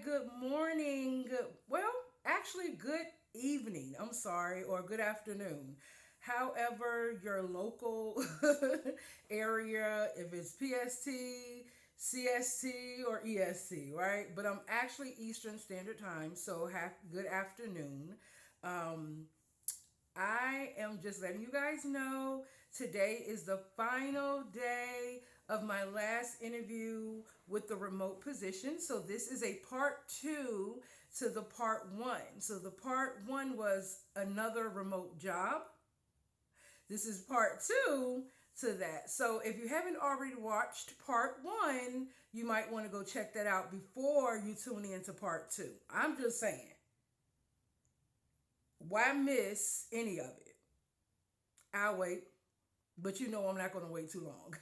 good morning. Well, actually, good evening. I'm sorry, or good afternoon. However, your local area, if it's PST, CST, or EST, right? But I'm actually Eastern Standard Time, so good afternoon. Um, I am just letting you guys know today is the final day of my last interview with the remote position. So, this is a part two to the part one. So, the part one was another remote job. This is part two to that. So, if you haven't already watched part one, you might want to go check that out before you tune in to part two. I'm just saying, why miss any of it? I'll wait, but you know I'm not going to wait too long.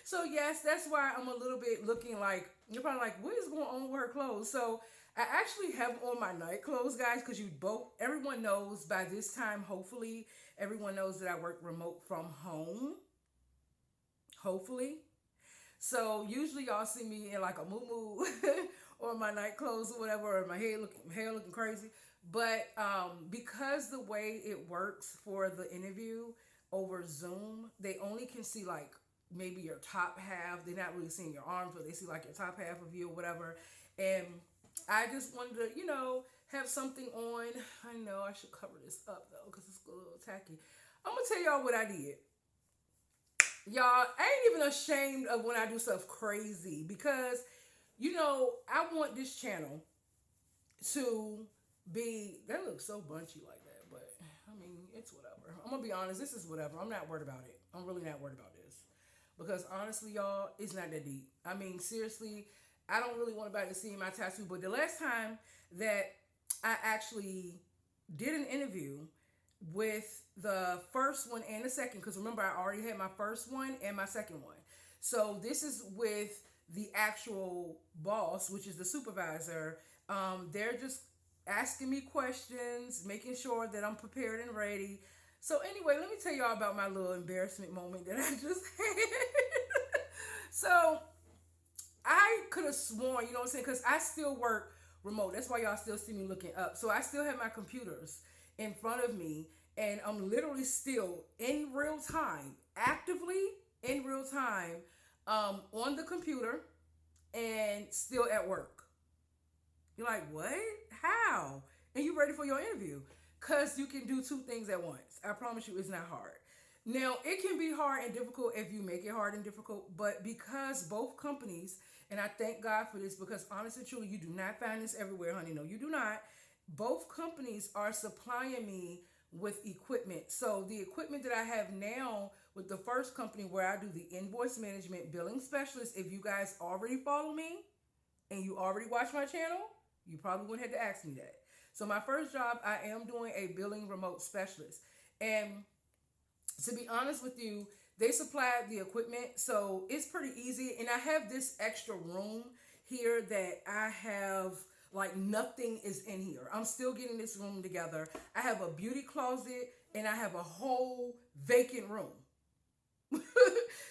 So yes, that's why I'm a little bit looking like you're probably like, what is going on with her clothes? So I actually have on my night clothes, guys, because you both everyone knows by this time. Hopefully, everyone knows that I work remote from home. Hopefully, so usually y'all see me in like a moo or my night clothes or whatever, or my hair looking crazy. But because the way it works for the interview over Zoom, they only can see like maybe your top half. They're not really seeing your arms, but they see like your top half of you or whatever. And I just wanted to, have something on. I know I should cover this up though, because it's a little tacky. I'm gonna tell y'all what I did. Y'all, I ain't even ashamed of when I do stuff crazy because, I want this channel to be. That looks so bunchy like that, but I mean, it's whatever. I'm gonna be honest. This is whatever. I'm not worried about it. I'm really not worried about this because honestly, y'all, it's not that deep. I mean, seriously, I don't really want anybody to see my tattoo. But the last time that I actually did an interview with the first one and the second, because remember I already had my first one and my second one. So this is with the actual boss, which is the supervisor. They're just asking me questions, making sure that I'm prepared and ready. So anyway, let me tell y'all about my little embarrassment moment that I just had. So I could have sworn, you know what I'm saying? Because I still work remote. That's why y'all still see me looking up. So I still have my computers in front of me, and I'm literally still in real time, actively in real time, on the computer and still at work. You're like, what? How? And you ready for your interview? Because you can do two things at once. I promise you, it's not hard. Now, it can be hard and difficult if you make it hard and difficult, but because both companies, and I thank God for this because honestly, truly, you do not find this everywhere, honey. No, you do not. Both companies are supplying me with equipment. So the equipment that I have now with the first company where I do the invoice management billing specialist, if you guys already follow me and you already watch my channel, you probably wouldn't have to ask me that. So my first job, I am doing a billing remote specialist. And to be honest with you, they supplied the equipment, so it's pretty easy. And I have this extra room here that I have like nothing is in here. I'm still getting this room together. I have a beauty closet and I have a whole vacant room.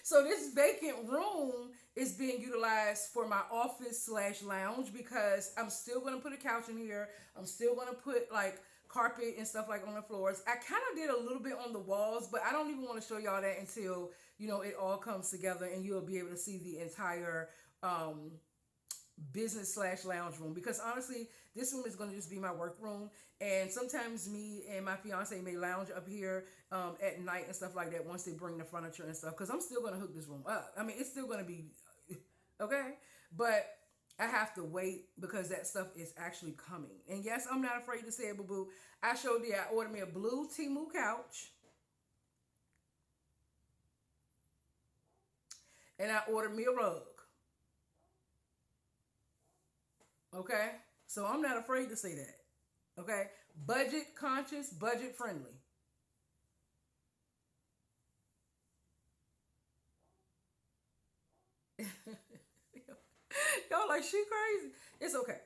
So this vacant room is being utilized for my office slash lounge because I'm still gonna put a couch in here. I'm still gonna put like carpet and stuff like on the floors. I kind of did a little bit on the walls, but I don't even want to show y'all that until it all comes together and you'll be able to see the entire business slash lounge room, because honestly this room is going to just be my work room, and sometimes me and my fiance may lounge up here at night and stuff like that once they bring the furniture and stuff, because I'm still going to hook this room up. I mean, it's still going to be okay, but I have to wait because that stuff is actually coming. And yes, I'm not afraid to say it, boo boo. I showed you I ordered me a blue Timu couch, and I ordered me a rug. Okay? So I'm not afraid to say that. Okay? Budget conscious, budget friendly. Y'all like, she crazy. It's okay.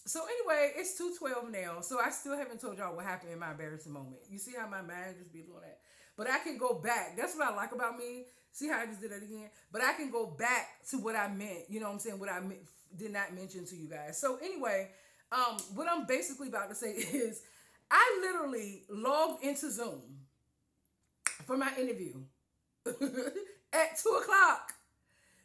So anyway, it's 2:12 now. So I still haven't told y'all what happened in my embarrassing moment. You see how my mind just be doing that. But I can go back. That's what I like about me. See how I just did that again? But I can go back to what I meant. You know what I'm saying? What I did not mention to you guys. So anyway, what I'm basically about to say is, I literally logged into Zoom for my interview at 2 o'clock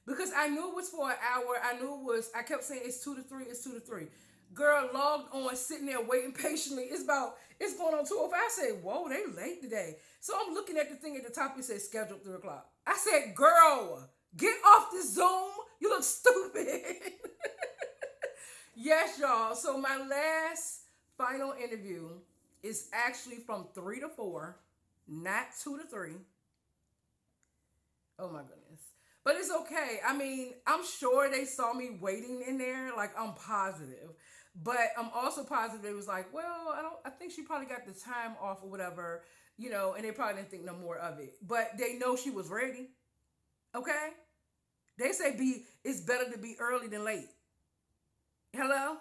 because I knew it was for an hour. I knew it was. I kept saying it's 2 to 3. It's 2 to 3. Girl logged on, sitting there waiting patiently. It's going on 2:05. I said, whoa, they late today. So I'm looking at the thing at the top. It says scheduled 3 o'clock. I said, girl, get off the Zoom. You look stupid. Yes, y'all. So my last final interview is actually from 3 to 4, not 2 to 3. Oh my goodness. But it's okay. I mean, I'm sure they saw me waiting in there. Like, I'm positive. But I'm also positive it was like, well, I think she probably got the time off or whatever, and they probably didn't think no more of it. But they know she was ready. Okay? They say it's better to be early than late. Hello?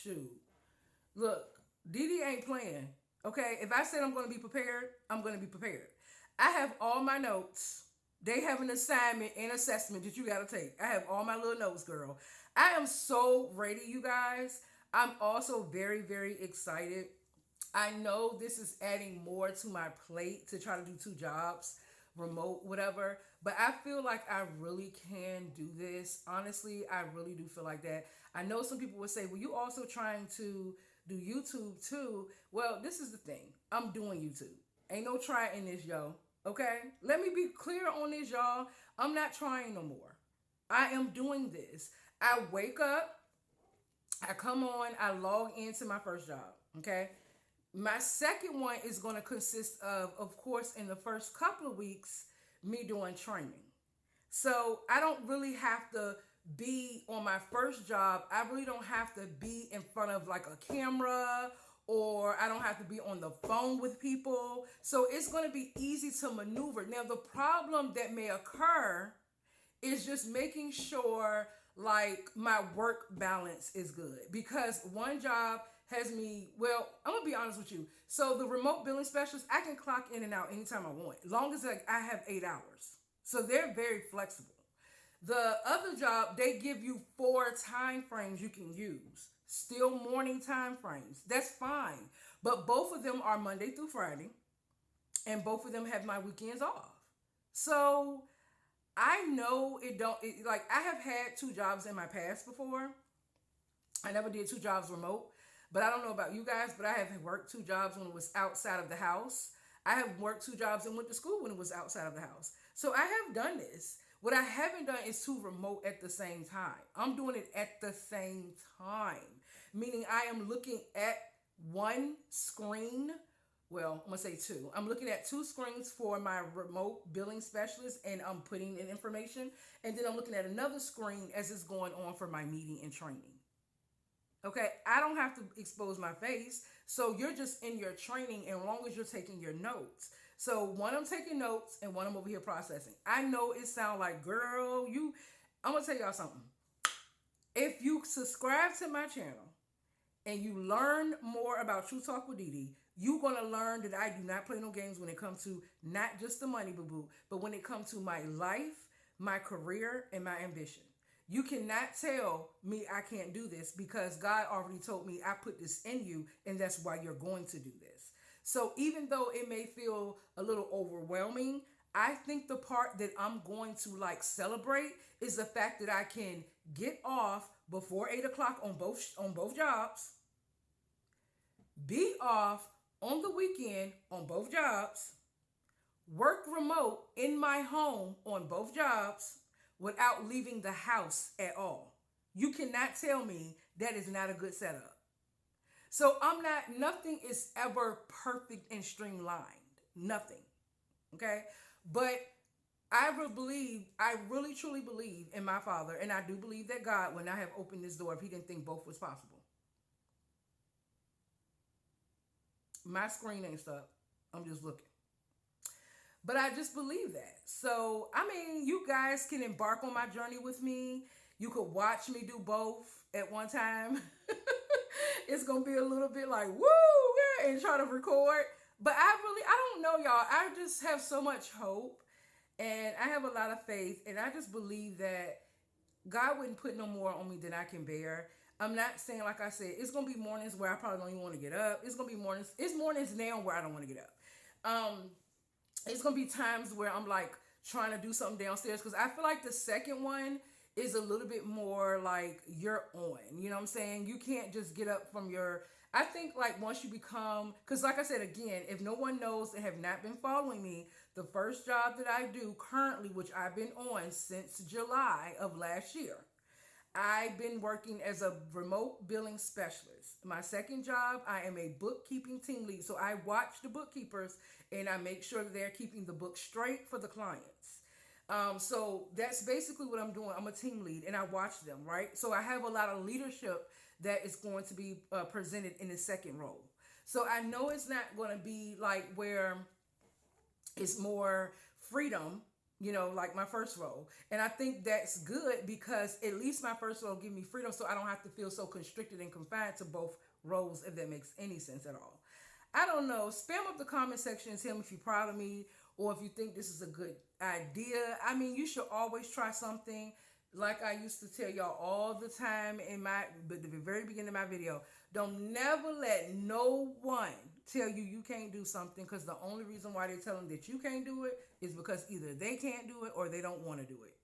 Shoot. Look, Didi ain't playing. Okay? If I said I'm going to be prepared, I'm going to be prepared. I have all my notes. They have an assignment and assessment that you got to take. I have all my little notes, girl. I am so ready, you guys. I'm also very, very excited. I know this is adding more to my plate to try to do 2 jobs, remote, whatever. But I feel like I really can do this. Honestly, I really do feel like that. I know some people would say, well, you also trying to do YouTube too. Well, this is the thing. I'm doing YouTube. Ain't no trying this, yo. Okay? Let me be clear on this, y'all. I'm not trying no more. I am doing this. I wake up, I come on, I log into my first job. Okay? My second one is going to consist of course, in the first couple of weeks, me doing training. So I don't really have to be on my first job. I really don't have to be in front of like a camera, or I don't have to be on the phone with people. So it's going to be easy to maneuver. Now, the problem that may occur is just making sure like my work balance is good, because one job has me, well, I'm gonna be honest with you. So the remote billing specialist, I can clock in and out anytime I want, as long as like I have 8 hours. So they're very flexible. The other job, they give you 4 time frames you can use. Still morning time frames. That's fine. But both of them are Monday through Friday, and both of them have my weekends off. So I know like I have had 2 jobs in my past before. I never did 2 jobs remote. But I don't know about you guys, but I have worked 2 jobs when it was outside of the house. I have worked 2 jobs and went to school when it was outside of the house. So I have done this. What I haven't done is 2 remote at the same time. I'm doing it at the same time, meaning I am looking at one screen. Well, I'm going to say 2. I'm looking at 2 screens for my remote billing specialist, and I'm putting in information. And then I'm looking at another screen as it's going on for my meeting and training. Okay, I don't have to expose my face. So you're just in your training, and as long as you're taking your notes. So one I'm taking notes and one I'm over here processing. I know it sounds like, girl, I'm going to tell y'all something. If you subscribe to my channel and you learn more about True Talk with Didi, you're going to learn that I do not play no games when it comes to not just the money, boo-boo, but when it comes to my life, my career, and my ambition. You cannot tell me I can't do this, because God already told me I put this in you, and that's why you're going to do this. So even though it may feel a little overwhelming, I think the part that I'm going to like celebrate is the fact that I can get off before 8 o'clock on both jobs, be off on the weekend on both jobs, work remote in my home on both jobs, without leaving the house at all. You cannot tell me that is not a good setup. So nothing is ever perfect and streamlined. Nothing. Okay? But I really truly believe in my Father, and I do believe that God would not have opened this door if he didn't think both was possible. My screen ain't stuck. I'm just looking. But I just believe that. So, I mean, you guys can embark on my journey with me. You could watch me do both at one time. It's going to be a little bit like, woo, yeah, and try to record. But I don't know, y'all. I just have so much hope and I have a lot of faith. And I just believe that God wouldn't put no more on me than I can bear. I'm not saying, like I said, it's gonna be mornings where I probably don't even want to get up. It's gonna be mornings. It's mornings now where I don't want to get up. It's gonna be times where I'm like trying to do something downstairs because I feel like the second one is a little bit more like you're on. You know what I'm saying? You can't just get up from your. I think like once you become, because like I said again, if no one knows and have not been following me, the first job that I do currently, which I've been on since July of last year, I've been working as a remote billing specialist. My second job, I am a bookkeeping team lead. So I watch the bookkeepers and I make sure that they're keeping the book straight for the clients. So that's basically what I'm doing. I'm a team lead and I watch them, right? So I have a lot of leadership that is going to be presented in the second role. So I know it's not going to be like where it's more freedom, like my first role. And I think that's good because at least my first role give me freedom so I don't have to feel so constricted and confined to both roles, if that makes any sense at all. I don't know. Spam up the comment section and tell me if you're proud of me or if you think this is a good idea. I mean, you should always try something. Like I used to tell y'all all the time in the very beginning of my video, don't never let no one tell you you can't do something because the only reason why they're telling that you can't do it is because either they can't do it or they don't want to do it.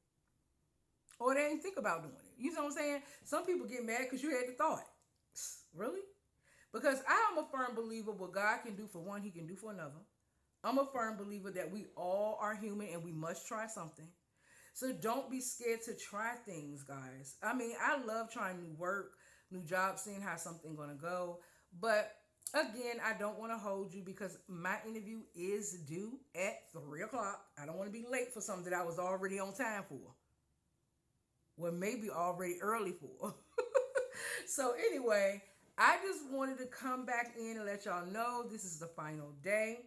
Or they ain't think about doing it. You know what I'm saying? Some people get mad because you had the thought. Really? Because I am a firm believer what God can do for one, he can do for another. I'm a firm believer that we all are human and we must try something. So don't be scared to try things, guys. I mean, I love trying new work, new jobs, seeing how something's going to go. But again, I don't want to hold you because my interview is due at 3 o'clock. I don't want to be late for something that I was already on time for. Well, maybe already early for. So anyway, I just wanted to come back in and let y'all know this is the final day.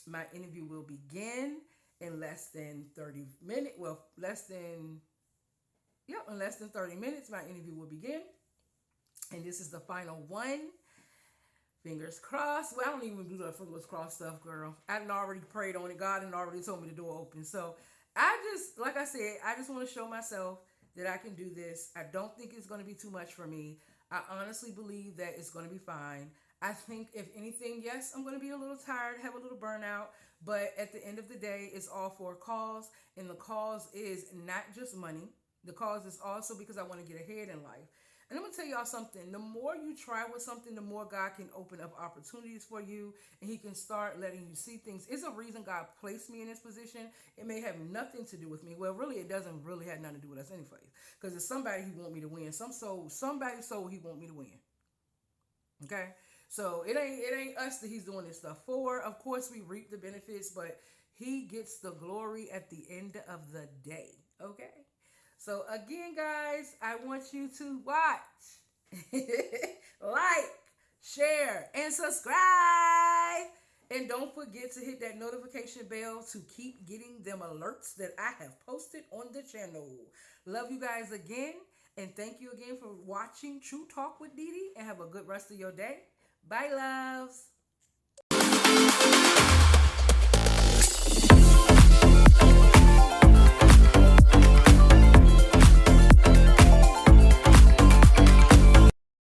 My interview will begin in less than 30 minutes. Well, in less than 30 minutes, my interview will begin. And this is the final one. Fingers crossed. Well, I don't even do the fingers crossed stuff, girl. I done already prayed on it. God done already told me the door open. So like I said, I just want to show myself that I can do this. I don't think it's going to be too much for me. I honestly believe that it's going to be fine. I think if anything, yes, I'm going to be a little tired, have a little burnout, but at the end of the day, it's all for a cause, and the cause is not just money. The cause is also because I want to get ahead in life. And I'm going to tell y'all something. The more you try with something, the more God can open up opportunities for you, and he can start letting you see things. It's a reason God placed me in this position. It may have nothing to do with me. Well, really, it doesn't really have nothing to do with us anyway, because it's somebody he want me to win. Somebody's soul he want me to win. Okay? So it ain't us that he's doing this stuff for. Of course, we reap the benefits, but he gets the glory at the end of the day. Okay? So again, guys, I want you to watch, like, share, and subscribe. And don't forget to hit that notification bell to keep getting them alerts that I have posted on the channel. Love you guys again. And thank you again for watching True Talk with Dee Dee. And have a good rest of your day. Bye, loves.